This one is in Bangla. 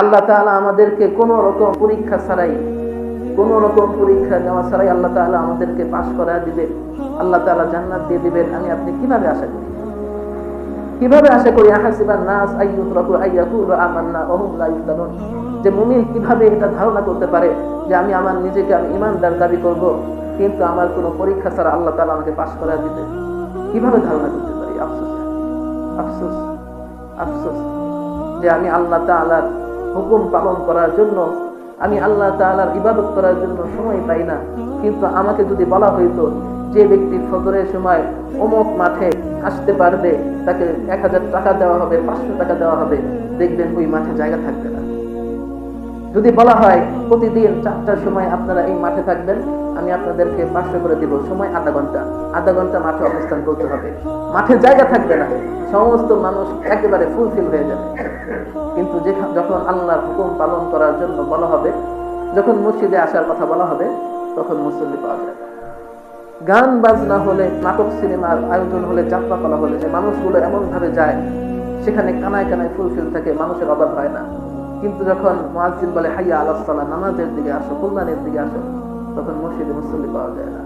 আল্লাহ তাআলা আমাদেরকে কোনো রকম পরীক্ষা ছাড়াই, কোনো রকম পরীক্ষা নেওয়া ছাড়াই আল্লাহ তাআলা আমাদেরকে পাশ করা দিবেন, আল্লাহ তাআলা জান্নাত দিয়ে দিবেন। আমি আপনি কিভাবে আশা করি? কিভাবে আশা করি? আহাসিবান নাস আইয়ুতরাকু আইয়াকুলু আমান্না ওয়া হুম লা ইফতানুন। যে মুমিন কিভাবে এটা ধারণা করতে পারে যে আমি আমার নিজেকে আমি ঈমানদার দাবি করব, কিন্তু আমার কোনো পরীক্ষা ছাড়া আল্লাহ তাআলা আমাকে পাশ করা দিবেন? কিভাবে ধারণা করতে পারি? আফসোস, আফসোস, আফসোস যে আমি আল্লাহ তাআলার হুকুম পালন করার জন্য, আমি আল্লাহ তাআলার ইবাদত করার জন্য সময় পাই না। কিন্তু আমাকে যদি বলা হইতো যে ব্যক্তি ফজরের সময় অমুক মাঠে আসতে পারবে তাকে 1000 টাকা দেওয়া হবে, 500 টাকা দেওয়া হবে, দেখবেন ওই মাঠে জায়গা থাকবে না। যদি বলা হয় প্রতিদিন 4টার সময় আপনারা এই মাঠে থাকবেন, আমি আপনাদেরকে 500 করে দিব, সময় আধা ঘন্টা, আধা ঘন্টা মাঠে অবস্থান করতে হবে, মাঠে জায়গা থাকবে না, সমস্ত মানুষ একেবারে ফুলফিল হয়ে যাবে। কিন্তু যখন আল্লাহর হুকুম পালন করার জন্য বলা হবে, যখন মসজিদে আসার কথা বলা হবে, তখন মুসল্লি পাওয়া যায়। গান বাজনা হলে, নাটক সিনেমার আয়োজন হলে, যাত্রা পালা হলে যে মানুষগুলো এমন ভাবে যায়, সেখানে কানায় কানায় ফুলফিল থাকে, মানুষের অভাব হয় না। কিন্তু যখন মুয়াজ্জিন বলে হাইয়া আলাস সালাহ, নামাজের দিকে আসো, কল্যাণের দিকে আসো, তখন মসজিদে মুসল্লি পাওয়া যায় না।